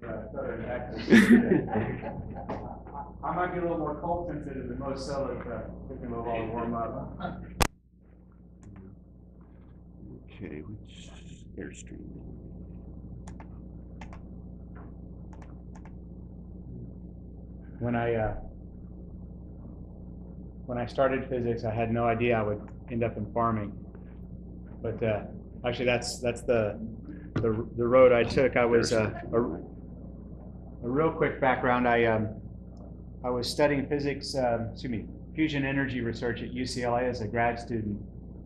southern Texas. I might be a little more cold sensitive than most, so it took me a little while to warm up. Okay, which Airstream? When I started physics, I had no idea I would end up in farming. But actually, that's the road I took. I was a real quick background. I was studying physics, fusion energy research at UCLA as a grad student,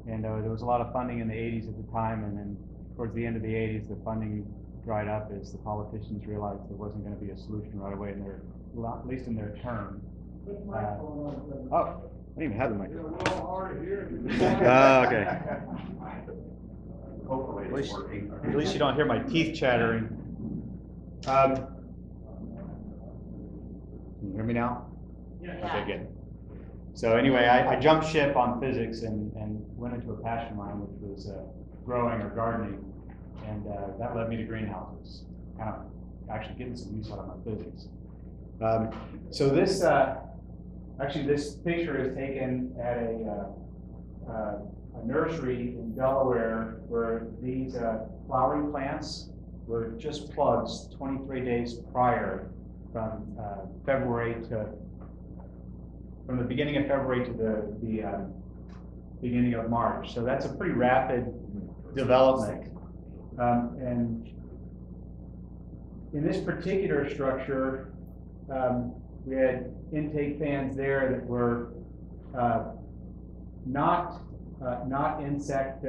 and there was a lot of funding in the 80s at the time, and then towards the end of the 80s, the funding dried up as the politicians realized there wasn't going to be a solution right away in their, at least in their term. Oh, I didn't even have the microphone. Okay. Hopefully it's working. At least you don't hear my teeth chattering. Can you hear me now? Yeah. Okay, good. So anyway, I jumped ship on physics and went into a passion of mine, which was growing or gardening, and that led me to greenhouses, kind of actually getting some use out of my physics. So this, actually this picture is taken at a nursery in Delaware where these flowering plants were just plugs 23 days prior from from the beginning of February to the beginning of March. So that's a pretty rapid development. And in this particular structure, we had intake fans there that were not insect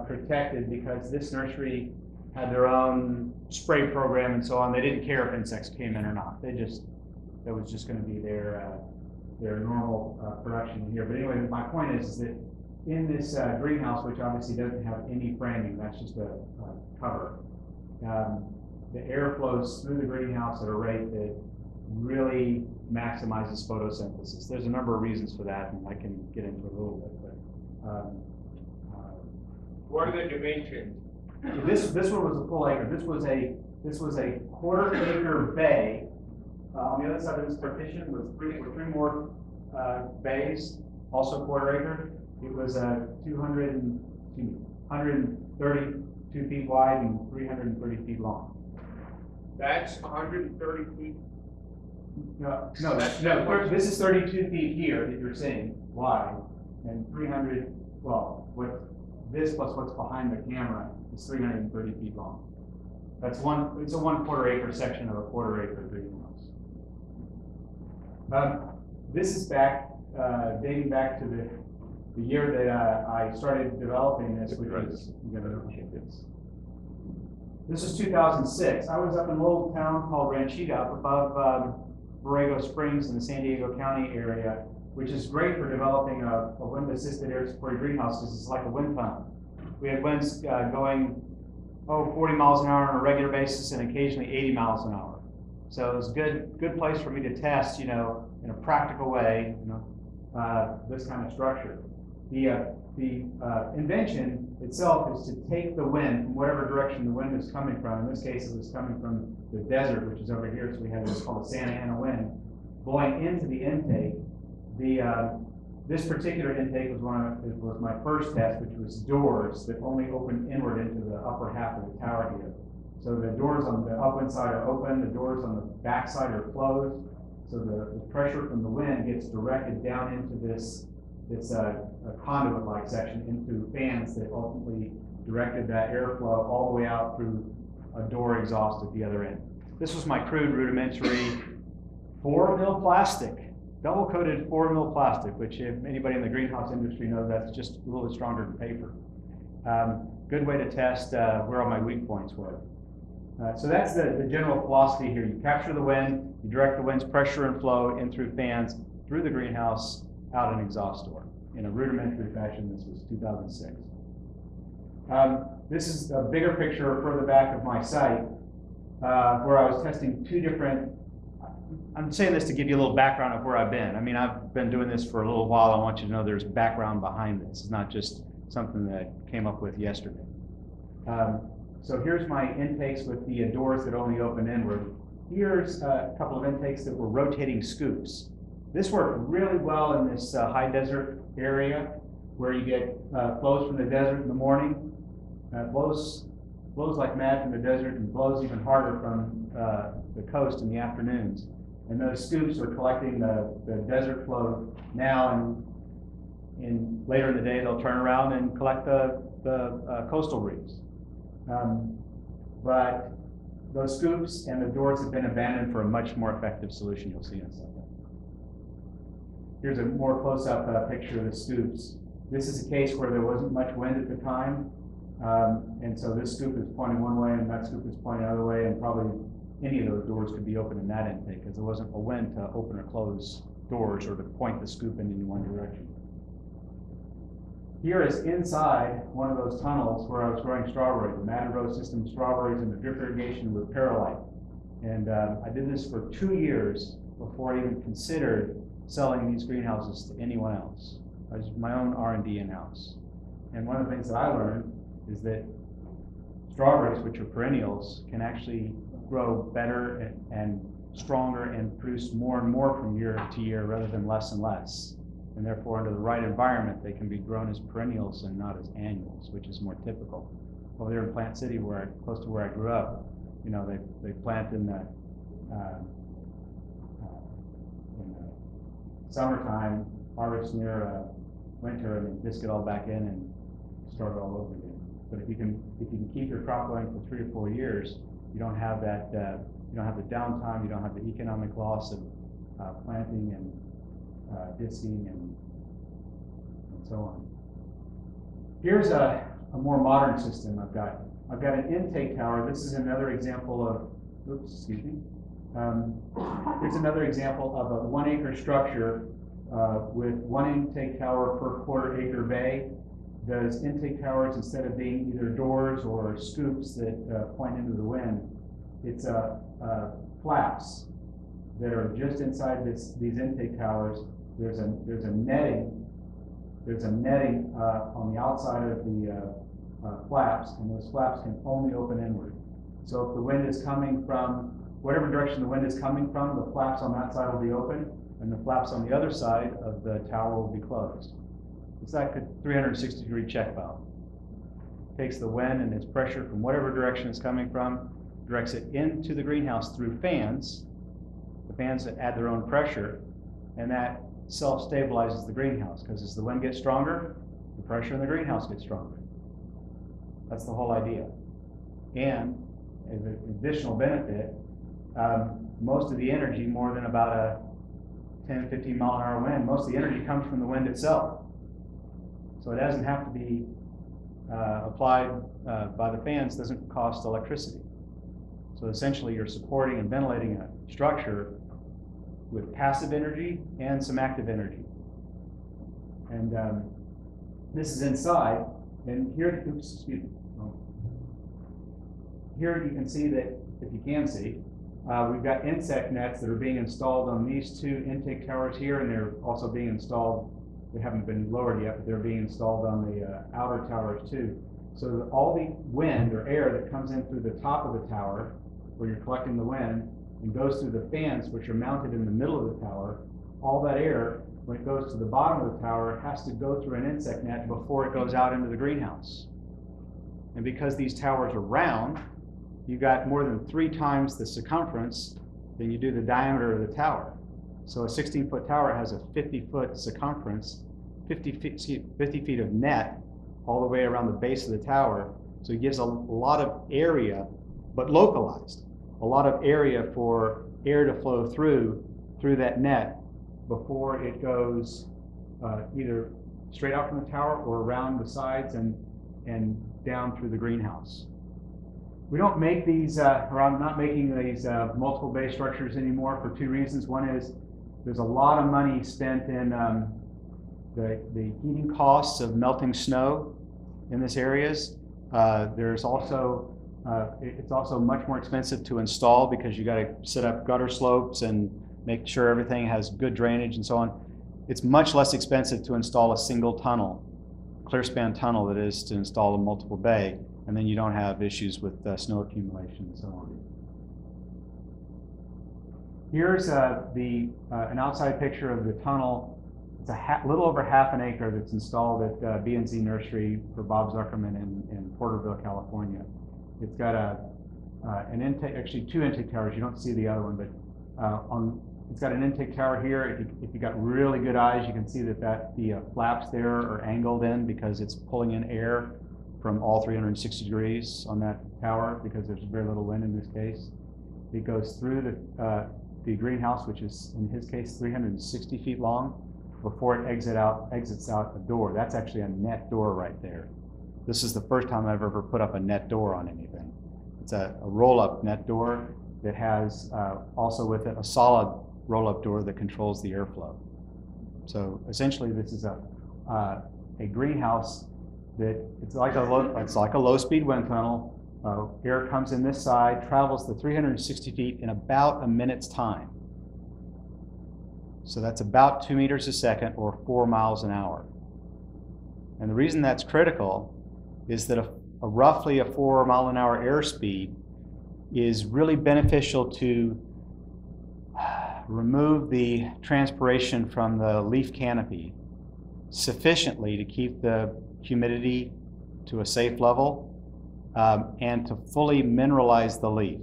protected, because this nursery had their own spray program and so on. They didn't care if insects came in or not. That was just going to be their normal production here. But anyway, my point is that in this greenhouse, which obviously doesn't have any framing, that's just a cover, the air flows through the greenhouse at a rate that really maximizes photosynthesis. There's a number of reasons for that, and I can get into a little bit. But what are the dimensions? This one was a full acre. This was a quarter-acre bay. On the other side of this partition was three more bays, also quarter-acre. It was 132 feet wide and 330 feet long. That's 130 feet. No, this is 32 feet here that you're seeing wide, and 300. Well, what this plus what's behind the camera is 330 feet long. That's it's a 1/4 acre section of a 1/4 acre greenhouse. This is dating back to the year that I started developing this, which is, this is 2006. I was up in a little town called Ranchita, up above Borrego Springs in the San Diego County area, which is great for developing a wind-assisted air-supported greenhouse, because it's like a wind tunnel. We had winds going 40 miles an hour on a regular basis, and occasionally 80 miles an hour. So it was a good place for me to test, in a practical way, this kind of structure. The invention itself is to take the wind from whatever direction the wind is coming from. In this case, it was coming from the desert, which is over here. So we have what's called a Santa Ana wind blowing into the intake. This particular intake was my first test, which was doors that only open inward into the upper half of the tower here. So the doors on the upwind side are open, the doors on the back side are closed. So the pressure from the wind gets directed down into this conduit-like section into fans that ultimately directed that airflow all the way out through a door exhaust at the other end. This was my crude rudimentary 4-mil plastic, double-coated 4-mil plastic, which if anybody in the greenhouse industry knows, that's just a little bit stronger than paper. Good way to test where all my weak points were. So that's the general philosophy here. You capture the wind, you direct the wind's pressure and flow in through fans, through the greenhouse, out an exhaust door. In a rudimentary fashion. This was 2006. This is a bigger picture further back of my site, where I was testing two different. I'm saying this to give you a little background of where I've been. I mean, I've been doing this for a little while. I want you to know there's background behind this. It's not just something that I came up with yesterday. So here's my intakes with the doors that only open inward. Here's a couple of intakes that were rotating scoops. This worked really well in this high desert area where you get flows from the desert in the morning. Blows like mad from the desert and blows even harder from the coast in the afternoons. And those scoops are collecting the desert flow now, and later in the day they'll turn around and collect the coastal reefs. But those scoops and the doors have been abandoned for a much more effective solution you'll see in a second. Here's a more close-up picture of the scoops. This is a case where there wasn't much wind at the time, and so this scoop is pointing one way and that scoop is pointing the other way, and probably any of those doors could be open in that intake because there wasn't a wind to open or close doors or to point the scoop in any one direction. Here is inside one of those tunnels where I was growing strawberries, the matted row system strawberries and the drip irrigation with perlite. And I did this for 2 years before I even considered selling these greenhouses to anyone else. I was my own R&D in-house. And one of the things that I learned is that strawberries, which are perennials, can actually grow better and stronger and produce more and more from year to year rather than less and less. And therefore, under the right environment, they can be grown as perennials and not as annuals, which is more typical. Over there in Plant City, close to where I grew up, you know, they plant in the summertime, harvest near winter, and then disc it all back in and start it all over again. But if you can keep your crop going for 3 or 4 years, you don't have that you don't have the downtime, you don't have the economic loss of planting and disking and so on. Here's a more modern system I've got. I've got an intake tower. This is another example of, oops, excuse me. Here's another example of a 1 acre structure with 1 intake tower per 1/4 acre bay. Those intake towers, instead of being either doors or scoops that point into the wind, it's flaps that are just inside these intake towers. There's a netting on the outside of the flaps, and those flaps can only open inward. So if the wind is coming from whatever direction the wind is coming from, the flaps on that side will be open, and the flaps on the other side of the tower will be closed. It's like a 360-degree check valve. Takes the wind and its pressure from whatever direction it's coming from, directs it into the greenhouse through fans. The fans that add their own pressure, and that self-stabilizes the greenhouse, because as the wind gets stronger, the pressure in the greenhouse gets stronger. That's the whole idea. And as an additional benefit, most of the energy, more than about a 10, 15 mile an hour wind, most of the energy comes from the wind itself. So it doesn't have to be applied by the fans, doesn't cost electricity. So essentially you're supporting and ventilating a structure with passive energy and some active energy. And this is inside, and here, oops, excuse me. Here you can see that, if you can see, we've got insect nets that are being installed on these 2 intake towers here, and they're also being installed, they haven't been lowered yet, but they're being installed on the outer towers too. So that all the wind or air that comes in through the top of the tower, where you're collecting the wind, and goes through the fans, which are mounted in the middle of the tower, all that air, when it goes to the bottom of the tower, has to go through an insect net before it goes out into the greenhouse. And because these towers are round, you got more than 3 times the circumference than you do the diameter of the tower. So a 16-foot tower has a 50-foot circumference, 50 feet of net all the way around the base of the tower. So it gives a lot of area, but localized, a lot of area for air to flow through that net before it goes either straight out from the tower or around the sides and down through the greenhouse. We don't make these, or I'm not making these multiple bay structures anymore for 2 reasons. One is there's a lot of money spent in the heating costs of melting snow in this areas. There's also, it's also much more expensive to install because you got to set up gutter slopes and make sure everything has good drainage and so on. It's much less expensive to install a single tunnel, clear span tunnel, that is to install a multiple bay. and then you don't have issues with snow accumulation and so on. Here's an outside picture of the tunnel. It's a little over half an acre that's installed at B&Z Nursery for Bob Zuckerman in Porterville, California. It's got an intake, actually 2 intake towers. You don't see the other one, but it's got an intake tower here. If you got really good eyes, you can see that the flaps there are angled in because it's pulling in air from all 360 degrees on that tower because there's very little wind in this case. It goes through the greenhouse, which is in his case 360 feet long, before it exits out the door. That's actually a net door right there. This is the first time I've ever put up a net door on anything. It's a roll-up net door that has also with it a solid roll-up door that controls the airflow. So essentially, this is a greenhouse that it's like a low-speed wind tunnel. Air comes in this side, travels the 360 feet in about a minute's time. So that's about 2 meters a second or 4 miles an hour. And the reason that's critical is that roughly a 4 mile an hour airspeed is really beneficial to remove the transpiration from the leaf canopy sufficiently to keep the humidity to a safe level and to fully mineralize the leaf.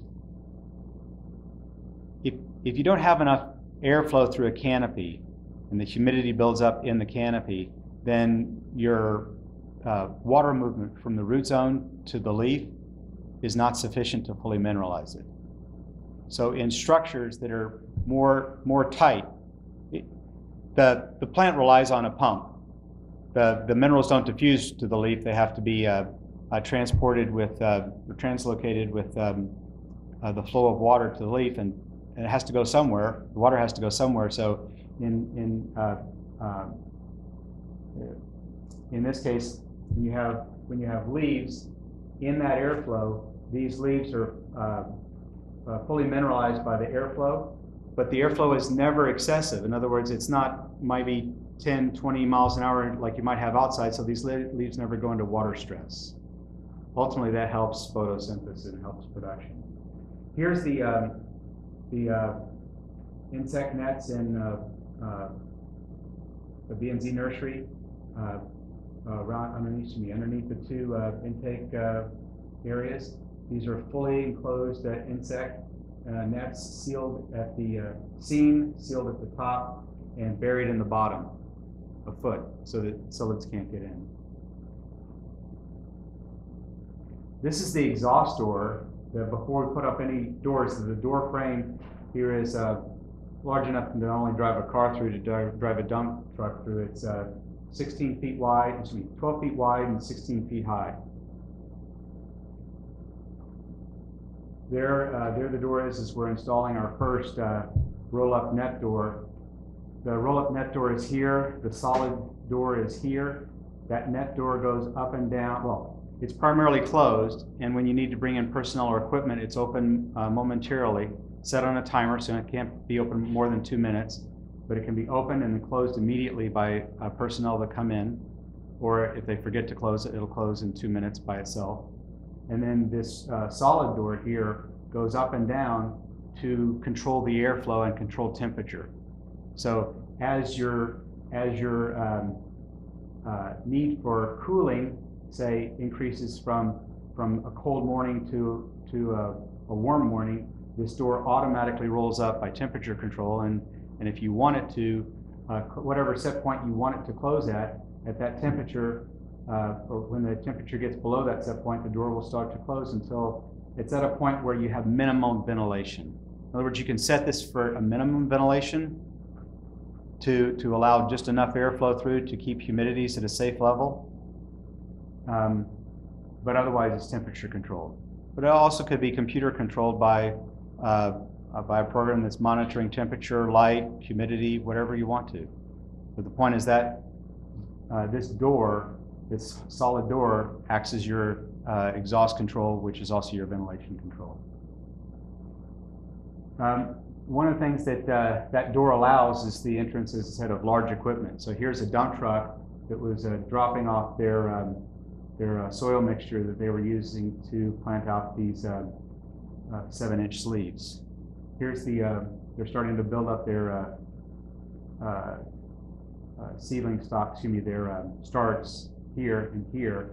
If you don't have enough airflow through a canopy and the humidity builds up in the canopy, then your water movement from the root zone to the leaf is not sufficient to fully mineralize it. So in structures that are more tight, the plant relies on a pump. The minerals don't diffuse to the leaf. They have to be transported with, translocated with the flow of water to the leaf, and it has to go somewhere. The water has to go somewhere. So in this case, when you have leaves in that airflow, these leaves are fully mineralized by the airflow, but the airflow is never excessive. In other words, it's not maybe 10, 20 miles an hour like you might have outside, so these leaves never go into water stress. Ultimately, that helps photosynthesis and helps production. Here's the insect nets in the B&Z Nursery underneath the 2 intake areas. These are fully enclosed insect nets, sealed at the seam, sealed at the top, and buried in the bottom, a foot, so that solids can't get in. This is the exhaust door. Before we put up any doors, the door frame here is large enough to not only drive a car through, to drive a dump truck through. It's 16 feet wide, 12 feet wide and 16 feet high. There the door is we're installing our first roll-up net door. The roll-up net door is here. The solid door is here. That net door goes up and down. Well, it's primarily closed, and when you need to bring in personnel or equipment, it's open momentarily, set on a timer, so it can't be open more than 2 minutes, but it can be opened and then closed immediately by personnel that come in, or if they forget to close it, it'll close in 2 minutes by itself. And then this solid door here goes up and down to control the airflow and control temperature. So as your need for cooling, say, increases from a cold morning to a warm morning, this door automatically rolls up by temperature control, and if you want it to, whatever set point you want it to close at that temperature, or when the temperature gets below that set point, the door will start to close until it's at a point where you have minimum ventilation. In other words, you can set this for a minimum ventilation to allow just enough airflow through to keep humidities at a safe level. But otherwise it's temperature controlled. But it also could be computer controlled by a program that's monitoring temperature, light, humidity, whatever you want to. But the point is that this solid door acts as your exhaust control, which is also your ventilation control. One of the things that that door allows is the entrance, as I said, of large equipment. So here's a dump truck that was dropping off their soil mixture that they were using to plant out these 7-inch sleeves. Here's they're starting to build up their seedling stock, excuse me, their starts here and here,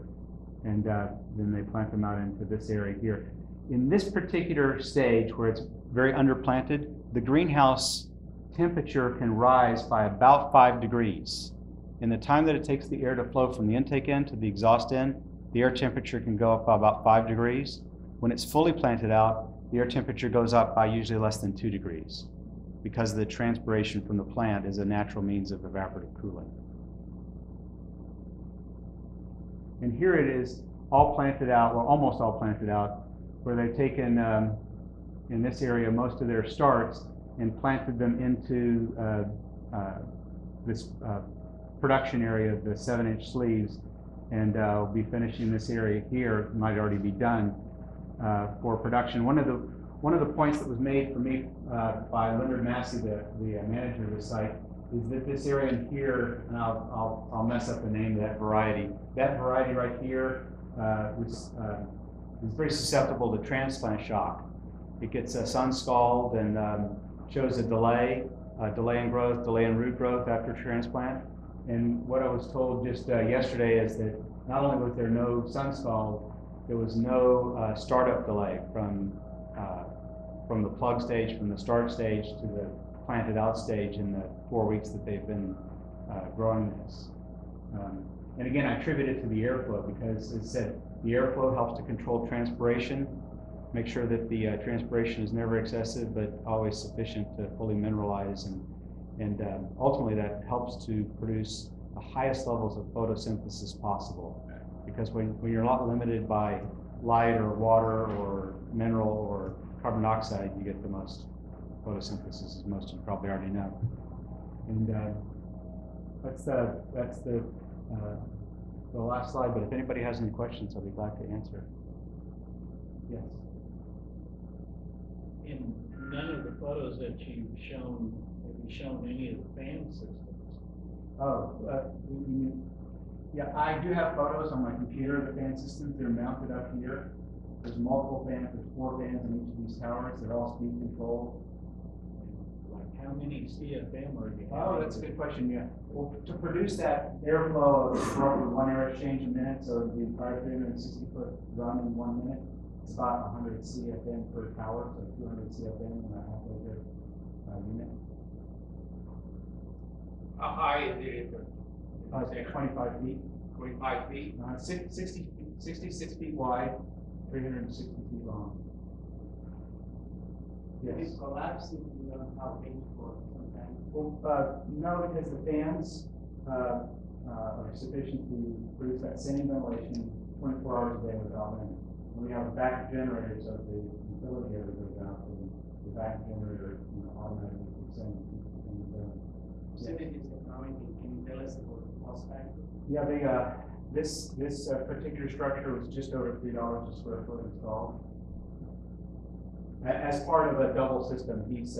and then they plant them out into this area here. In this particular stage where it's very underplanted, the greenhouse temperature can rise by about 5 degrees. In the time that it takes the air to flow from the intake end to the exhaust end, the air temperature can go up by about 5 degrees. When it's fully planted out, the air temperature goes up by usually less than 2 degrees because the transpiration from the plant is a natural means of evaporative cooling. And here it is, all planted out, well, almost all planted out, where they've taken, in this area, most of their starts and planted them into this production area of the 7-inch sleeves, and we'll be finishing this area here. It might already be done for production. One of the points that was made for me by Leonard Massey, the manager of the site, is that this area in here, and I'll mess up the name of that variety. That variety right here is very susceptible to transplant shock. It gets sun scald and shows a delay in growth, delay in root growth after transplant. And what I was told just yesterday is that not only was there no sun scald, there was no startup delay from the plug stage, from the start stage to the planted out stage in the 4 weeks that they've been growing this. And again, I attribute it to the airflow because, as I said, the airflow helps to control transpiration, make sure that the transpiration is never excessive but always sufficient to fully mineralize, and ultimately that helps to produce the highest levels of photosynthesis possible. Because when you're not limited by light or water or mineral or carbon dioxide, you get the most photosynthesis, as most of you probably already know. And that's the last slide. But if anybody has any questions, I'll be glad to answer. Yes. In none of the photos that you've shown, have you shown any of the fan systems? Oh, yeah, I do have photos on my computer of the fan systems. They're mounted up here. There's multiple fans. There's 4 fans in each of these towers. They're all speed controlled. Like how many CFM are you having? Oh, that's a good question. Yeah. Well, to produce that airflow of roughly 1 air exchange a minute, so the entire 360-foot run in 1 minute, it's about 100 CFM per tower, so 200 CFM in a half-acre unit. How high is it? 25 feet. 25 feet? 66 feet wide, 360 feet long. Yes. It's collapsing, you don't have things for sometimes. Well, no, because the fans are sufficient to produce that same ventilation 24 hours a day without wind. And we have a backup generator, so if the utility ever goes out, the backup generator automatically kicks in. Percentages of knowing, can you tell us about the cost factor? Yeah, this particular structure was just over $3 a square foot installed. As part of a double system, he's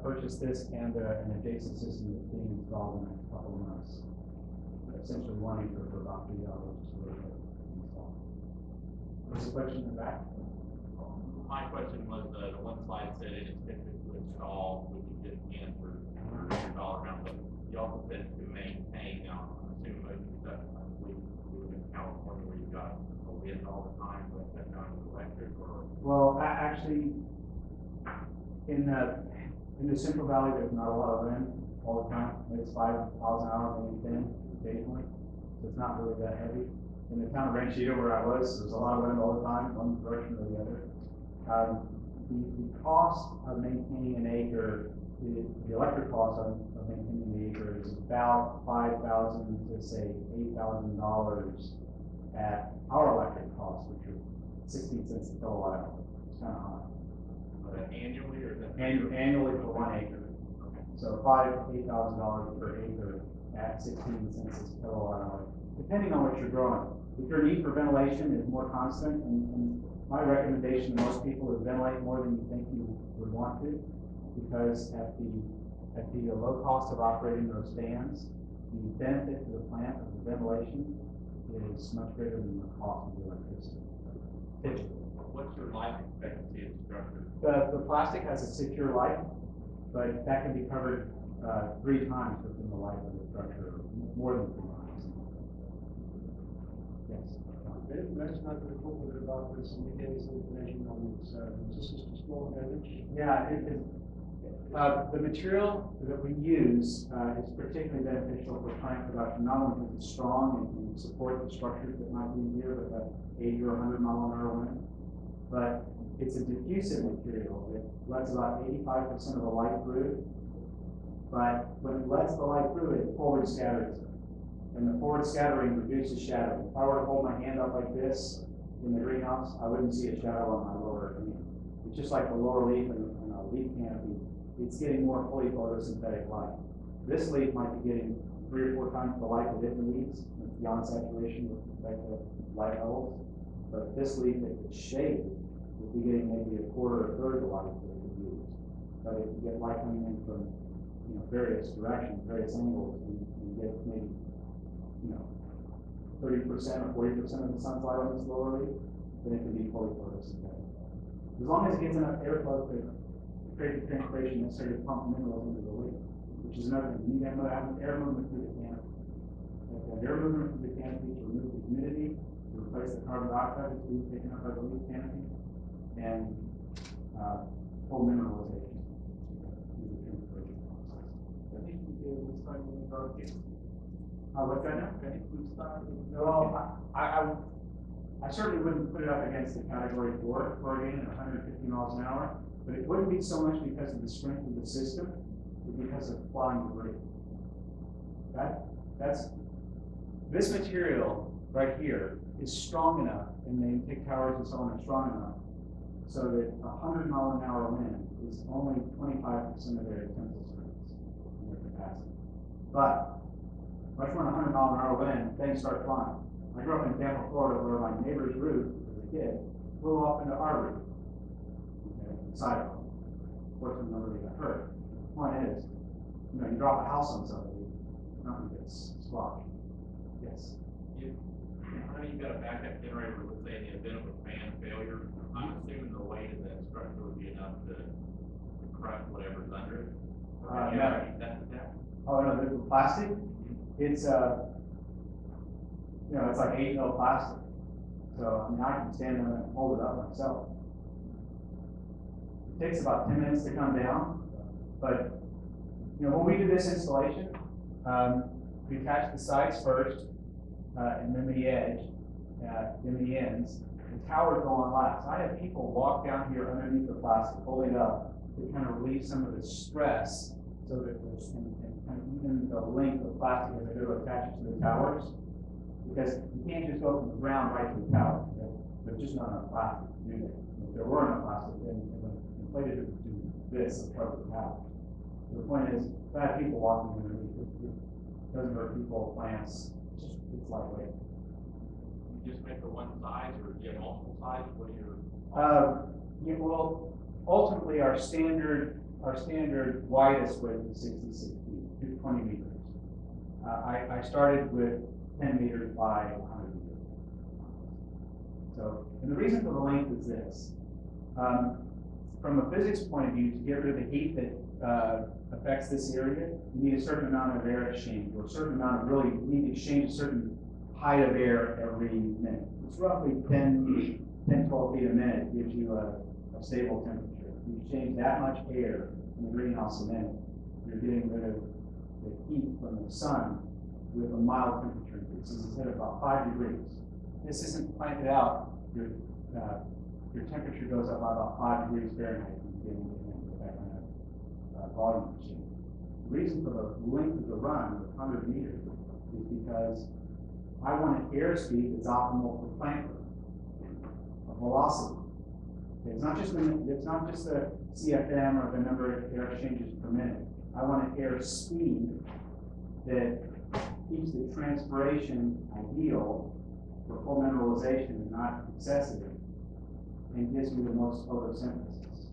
purchased this and an adjacent system that's being installed in the next couple of months. Essentially 1 acre for about $3 a square foot installed. There's a question in the back. My question was, the one slide said it is expensive to install, which you just can for $100 amount, but you also said to maintain. Now, I'm assuming most of the stuff, we live in California where you've got a wind all the time, but that's not electric or. Well, actually, in the Central Valley, there's not a lot of wind all the time. It's 5 miles an hour, maybe 10 occasionally, so it's not really that heavy. In the town of Ranchito, where I was, there's a lot of wind all the time, one direction or the other. The cost of maintaining an acre, the electric cost of maintaining an acre is about $5,000 to say $8,000 at our electric costs, which are 16 cents a kilowatt hour. It's kind of high. Is that annually or is that? Annually for 1 acre. Okay. So $5,000 to $8,000 per acre at 16 cents a kilowatt hour, depending on what you're growing. If your need for ventilation is more constant, and my recommendation to most people is ventilate more than you think you would want to, because at the low cost of operating those fans, the benefit to the plant of the ventilation is much greater than the cost of the electricity. What's your life expectancy of the structure? The plastic has a 6-year life, but that can be covered 3 times within the life of the structure, more than 3 times. Yes. Let's not talk a bit about this and get some information on this, resistance to storm damage. Yeah, the material that we use is particularly beneficial for plant production, not only because it's strong and can support the structures that might be here with an 80 or 100 mile an hour wind, but it's a diffusive material. It lets about 85% of the light through, but when it lets the light through, it forward scatters it. And the forward scattering reduces shadow. If I were to hold my hand up like this in the greenhouse, I wouldn't see a shadow on my lower. It's just like the lower leaf and a leaf canopy. It's getting more fully photosynthetic light. This leaf might be getting 3 or 4 times the light that it needs, beyond saturation with respect to light levels. But this leaf, if it's shaded, will be getting maybe a quarter or a third of the light that it could use. But if you get light coming in from various directions, various angles, and you get maybe 30% or 40% of the sun's light on this lower leaf, then it can be fully photosynthetic. As long as it gets enough airflow to create the transpiration necessary to pump minerals into the leaf, which is another thing. You need to have air movement through the canopy. You have air movement through the canopy to remove the humidity, to replace the carbon dioxide that's being taken up by the leaf canopy, and full mineralization through the transpiration process. I think we start with about this. What's that now? I think we start with. Well, I certainly wouldn't put it up against the category 4 corrugated at 150 miles an hour, but it wouldn't be so much because of the strength of the system, but because of flying debris. This material right here is strong enough, and the intake towers and so on are strong enough, so that 100 mile an hour wind is only 25% of their tensile strengths in their capacity. But much more than 100 mile an hour wind, things start flying. I grew up in Tampa, Florida, where my neighbor's roof as a kid blew off into our roof. Okay, sidewalk. Fortunately, nobody got hurt. The point is, you drop a house on somebody, nothing gets squashed. Yes. I know you've got a backup generator, let's say in the event of a fan failure. I'm assuming the weight of that structure would be enough to crush whatever's under it. No. That's that. Oh no, the plastic. It's it's like 8 mil plastic. So I can stand on it and hold it up myself. It takes about 10 minutes to come down, but when we did this installation, we attached the sides first, and then the edge, then the ends. The towers go on last. I have people walk down here underneath the plastic, hold it up to kind of relieve some of the stress, so that there's and kind of even the length of plastic as they go to attach it to the towers. Because you can't just go from the ground right to the tower. There's just not enough plastic to do that. If there were enough plastic, then it would inflate it to do this as part of the tower. So the point is, if I have people walking underneath, it doesn't hurt people, plants, it's lightweight. You just make the one size, or do you have multiple sizes? What are your? Well, ultimately, our standard widest width is 66 feet, 20 meters. I started with 10 meters by 100 meters. So, and the reason for the length is this. From a physics point of view, to get rid of the heat that affects this area, you need a certain amount of air exchange, or a certain amount of you need to exchange a certain height of air every minute. It's roughly 10, 12 feet a minute gives you a stable temperature. If you exchange that much air in the greenhouse a minute, you're getting rid of the heat from the sun with a mild temperature increase. Instead of about 5 degrees. This isn't planted out. Your temperature goes up by about 5 degrees Fahrenheit when you get into that kind of volume machine. The reason for the length of the run of 100 meters is because I want an airspeed that's optimal for plant growth, a velocity. It's not just the CFM or the number of air exchanges per minute. I want an air speed that keeps the transpiration ideal for full mineralization and not excessive, and gives me the most photosynthesis.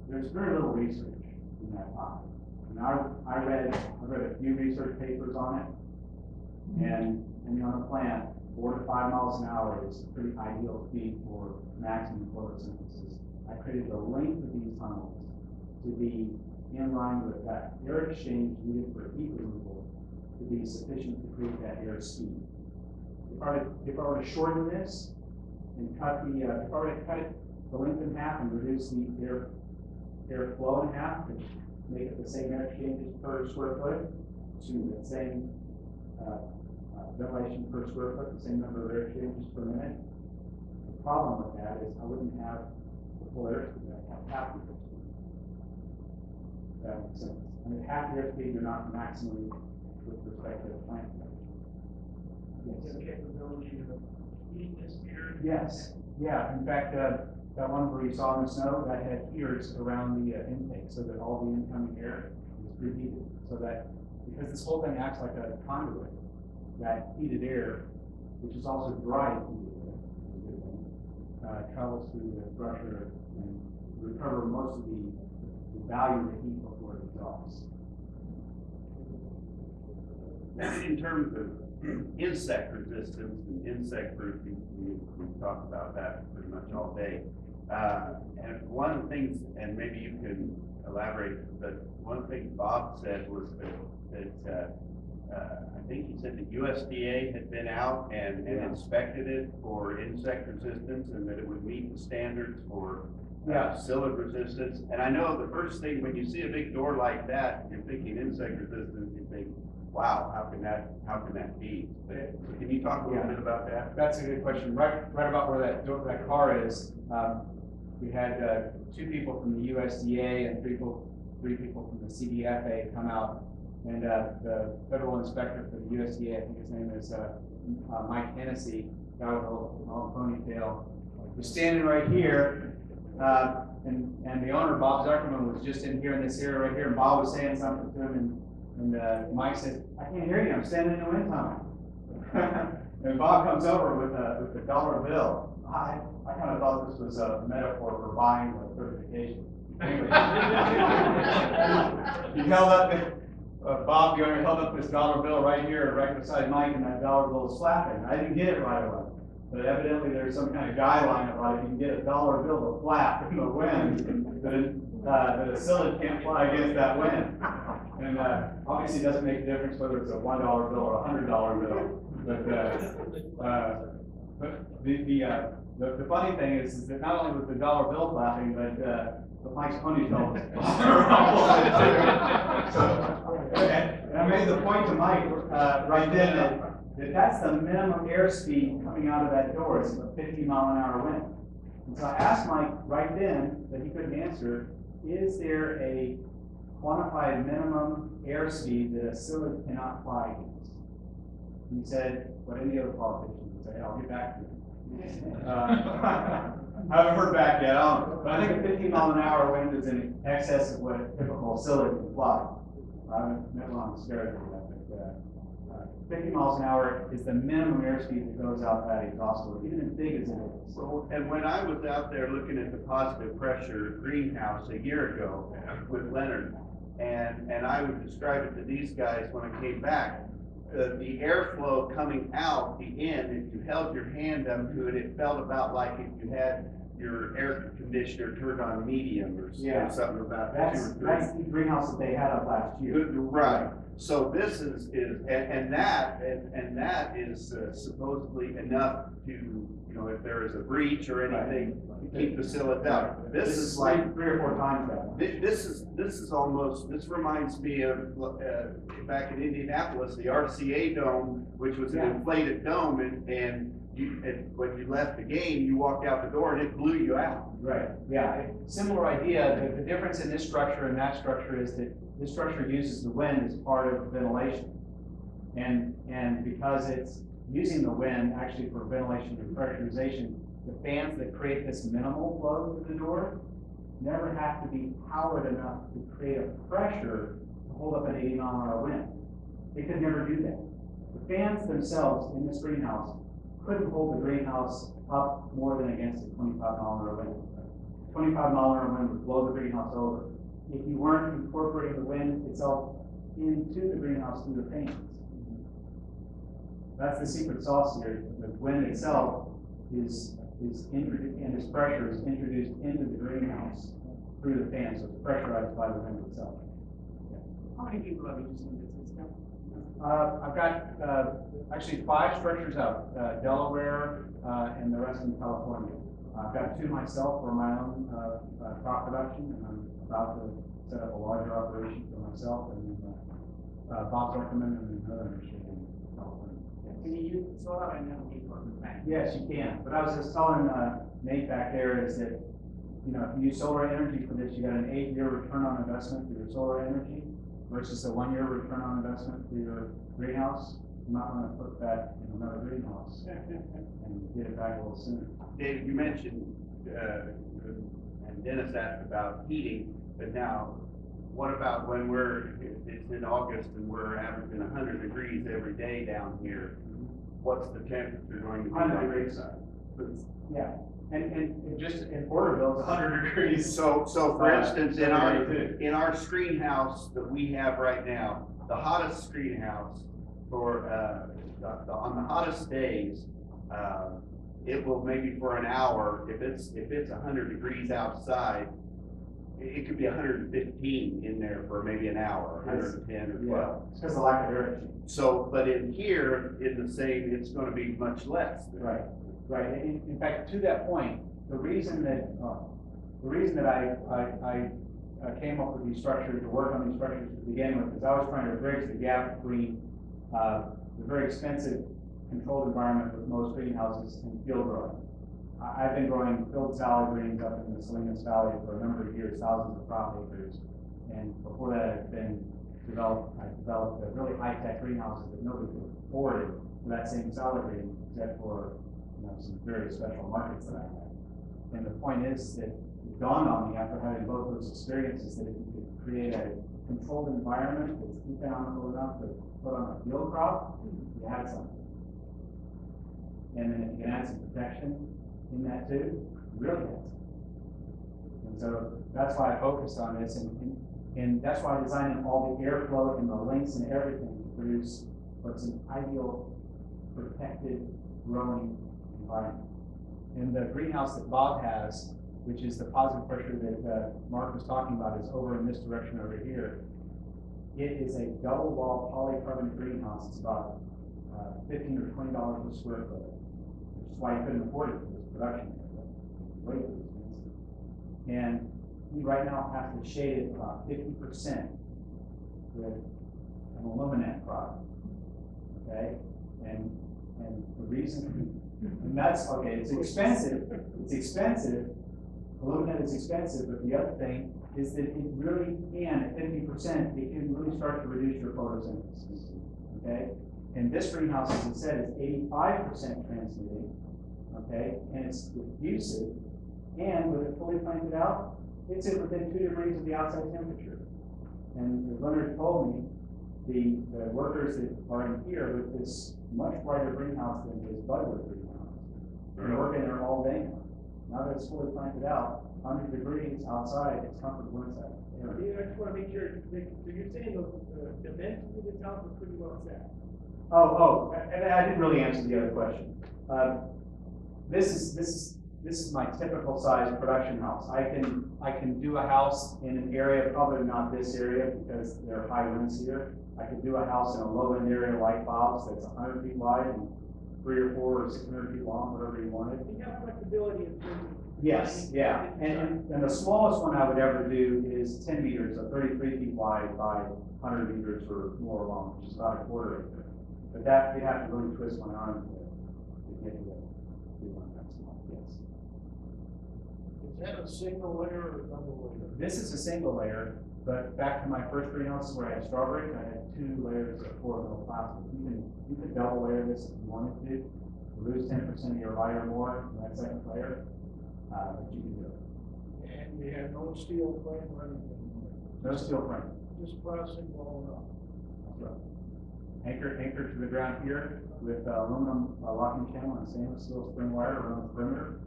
There's very little research in that topic. And I read a few research papers on it, and depending on the plant, 4 to 5 miles an hour is a pretty ideal speed for maximum photosynthesis. I created the length of these tunnels to be in line with that air exchange needed for heat removal to be sufficient to create that air speed. If I were to shorten this and cut the, if I were to cut it the length in half and reduce the air flow in half to make it the same air exchanges per square foot, to the same ventilation per square foot, the same number of air exchanges per minute. The problem with that is I wouldn't have the full air speed. I'd have half the air speed. That makes sense. And at half the air speed, you're not maximally with respect to the plant. The capability of heating this air. Yes. Yeah. In fact, that one where you saw in the snow, that had heaters around the intake so that all the incoming air is preheated. So that, because this whole thing acts like a conduit, that heated air, which is also dry heated air, travels through the crusher and recover most of the value of the heat before it exhausts. In terms of insect resistance and insect proofing, we've talked about that pretty much all day. And one of the things, and maybe you can elaborate, but one thing Bob said was that I think he said that USDA had been out and inspected it for insect resistance and that it would meet the standards for psyllid resistance. And I know the first thing when you see a big door like that, you're thinking insect resistance, you think, wow, how can that be? But can you talk a little bit about that? That's a good question. Right about where that car is, we had 2 people from the USDA and 3 people from the CDFA come out, and the federal inspector for the USDA, I think his name is Mike Hennessy, guy with a long ponytail, was standing right here, and the owner, Bob Zuckerman, was just in here in this area right here, and Bob was saying something to him, and Mike says, "I can't hear you. I'm standing in the wind tunnel." And Bob comes over with a dollar bill. I kind of thought this was a metaphor for buying the certification. Anyway, he held up, Bob, the owner, held up this dollar bill right here, right beside Mike, and that dollar bill is flapping. I didn't get it right away. But evidently there's some kind of guideline about if you can get a dollar bill to flap in the wind, that a psyllid can't fly against that wind. And obviously it doesn't make a difference whether it's a $1 bill or a $100 bill. But the funny thing is that not only was the dollar bill flapping, but Mike's ponytail was and I made the point to Mike right then that that's the minimum airspeed coming out of that door. It's a 50-mile-an-hour wind. And so I asked Mike right then, that he couldn't answer, is there a quantified minimum airspeed that a psyllid cannot fly against? And he said, what any other politician would say, I'll get back to you. I haven't heard back yet, but I think a 50-mile-an-hour wind is in excess of what a typical psyllid can fly. I haven't met one on scared of that, but 50 miles an hour is the minimum airspeed that goes out that exhaust door, even as big as it is. Well, and when I was out there looking at the positive pressure greenhouse a year ago with Leonard, and I would describe it to these guys when I came back, the airflow coming out the end, if you held your hand up to it, it felt about like if you had your air conditioner turned on medium or something about that. That's the greenhouse that they had up last year. Right. So this is and that is supposedly enough to, if there is a breach or anything, to keep the psyllid out. This is like 3 or 4 times that. This reminds me of back in Indianapolis, the RCA dome, which was an inflated dome, and when you left the game, you walked out the door and it blew you out. Right. Yeah. Similar idea. The difference in this structure and that structure is that this structure uses the wind as part of ventilation, and because it's using the wind actually for ventilation and pressurization, the fans that create this minimal flow to the door never have to be powered enough to create a pressure to hold up an 80-mile-an-hour wind. They could never do that. The fans themselves in this greenhouse couldn't hold the greenhouse up more than against a 25-mile-an-hour wind. 25-mile-an-hour wind would blow the greenhouse over if you weren't incorporating the wind itself into the greenhouse through the fans. That's the secret sauce here. The wind itself is introduced, and its pressure is introduced into the greenhouse through the fan, so it's pressurized by the wind itself. How many people have used this system? I've got, actually 5 structures out, Delaware, and the rest in California. I've got 2 myself for my own, crop production, and I'm about to set up a larger operation for myself, and, Bob Zuckerman and another industry in California. Can you use solar and energy for the bank? Yes, you can, but I was just telling, Nate back there is that, you know, if you use solar energy for this, you got an 8-year return on investment for your solar energy versus a 1-year return on investment for your greenhouse. I'm not gonna put that in another greenhouse and get it back a little sooner. David, you mentioned, and Dennis asked about heating, but now, what about when it's in August and we're averaging 100 degrees every day down here? What's the temperature going to be? 100 degrees. Yeah, and just in Porterville, it's 100 degrees. So for instance, in too. our screen house that we have right now, the hottest screen house for, on the hottest days, it will maybe for an hour, if it's 100 degrees outside, it could be 115 in there for maybe an hour, 110 or 12. Yeah, it's because of lack of air exchange. So, but in here, in the same, it's gonna be much less. Right, right. In fact, to that point, the reason that I came up with these structures, to work on these structures to begin with, is I was trying to bridge the gap between the very expensive controlled environment with most greenhouses and field growing. I've been growing field salad greens up in the Salinas Valley for a number of years, thousands of crop acres. And before that, I developed a really high-tech greenhouses that nobody could afford it for that same salad green, except for, you know, some very special markets that I had. And the point is that it dawned on me after having both those experiences that if you could create a controlled environment that's economical enough to put on a field crop, you had something. And then if you can add some protection in that too, you really had something. And so that's why I focused on this, and that's why I designed all the airflow and the links and everything to produce what's an ideal protected growing environment. And the greenhouse that Bob has, which is the positive pressure that Mark was talking about, is over in this direction over here. It is a double wall polycarbonate greenhouse. It's about $15 or $20 a square foot, which is why you couldn't afford it for this production area. It's way too expensive. And we right now have to shade it about 50% with an aluminate product. Okay? And the reason, and that's okay, it's expensive. It's expensive. Aluminate is expensive, but the other thing is that it really can, at 50%, it can really start to reduce your photosynthesis. Okay? And this greenhouse, as I said, is 85% transmitting. Okay? And it's diffusive. And with it fully planted out, it's within 2 degrees of the outside temperature. And as Leonard told me, the workers that are in here with this much brighter greenhouse than his Budwood greenhouse, they're working there all day now. Now that it's fully planted out, 100 degrees outside, it's comfortable inside. Yeah, I just want to make sure, so you're saying the vents to the top are pretty well set? And I didn't really answer the other question. This is my typical size production house. I can do a house in an area, probably not this area because there are high winds here. I could do a house in a low end area like Bob's that's 100 feet wide and 300 or 400 or 600 feet long, whatever you wanted. You have flexibility in terms of. Yes, yeah. And the smallest one I would ever do is 10 meters, so 33 feet wide by 100 meters or more long, which is about a quarter acre. But that, you'd have to really twist my arm to get to do one that small, yes. Is that a single layer or a double layer? This is a single layer, but back to my first greenhouse where I had strawberries, I had 2 layers of 4 mil plastic. You can double layer this if you wanted to, lose 10% of your light or more in that second layer, but you can do it. And you have no steel frame or anything? No steel frame. Just plastic all up? That's right. Anchored to the ground here with aluminum locking channel and stainless steel spring wire around the perimeter,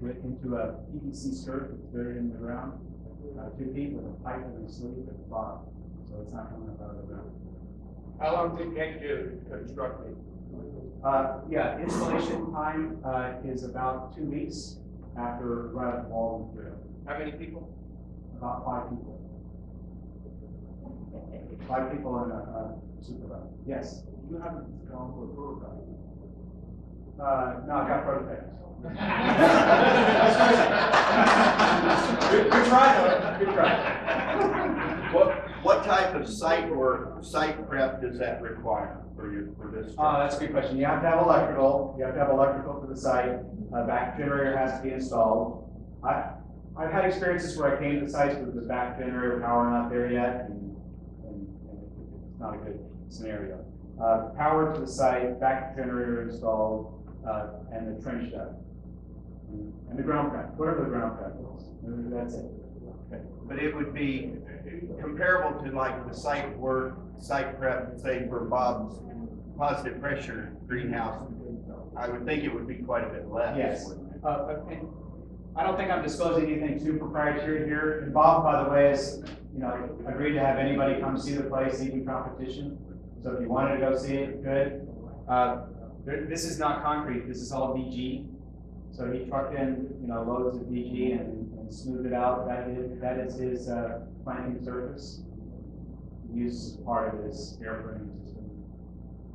into a PVC skirt that's buried in the ground, 2 feet with a pipe and a sleeve at the bottom, so it's not coming up out of the ground. How long did it take you to construct it? Yeah, installation time, is about 2 weeks after running all the material. How many people? About 5 people. 5 people in a supervisor. Yes. You haven't gone for a prototype. No, I got prototypes. Good try, though. Good try. What type of site prep does that require for this? That's a good question. You have to have electrical. You have to have electrical for the site. A backup generator has to be installed. I've had experiences where I came to sites with the backup generator power not there yet, and it's not a good scenario. Power to the site, backup generator installed, and the trench dug, and the ground prep, whatever the ground prep is. That's it. But it would be comparable to like the site prep, say for Bob's positive pressure greenhouse. I would think it would be quite a bit less. Yes. wouldn't it? And I don't think I'm disclosing anything too proprietary here. And Bob, by the way, is, agreed to have anybody come see the place, even competition. So if you wanted to go see it, good. This is not concrete. This is all DG. So he trucked in, loads of DG and smoothed it out. That is his planting surface. He uses part of his airframe system.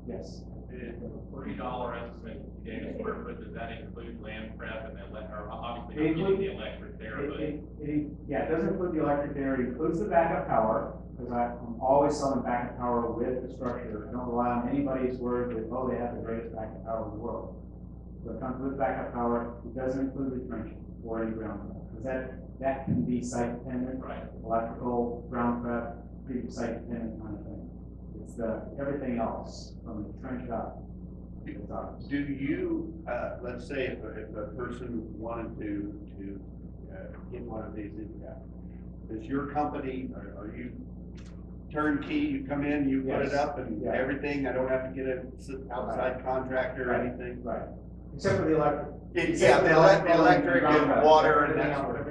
Yes. The $3 estimate you gave us square foot, does that include land prep and then obviously It not includes- the electric there, but Yeah, it doesn't include the electric there. It includes the backup power, because I'm always selling backup power with the structure. I don't rely on anybody's word that, oh, they have the greatest backup power in the world. So it comes with backup power. It doesn't include the trenching or any ground prep, because that can be site dependent. right. Electrical, ground prep, pretty site dependent kind of thing. It's everything else from the trench up. It's ours. Do you, let's say if a person wanted to get one of these, does your company, are you turnkey, you come in, you put it Yes. up and Yeah. everything, I don't have to get an outside contractor or Right. anything? Right. Except for the electric. Yeah, the electric and water and that sort of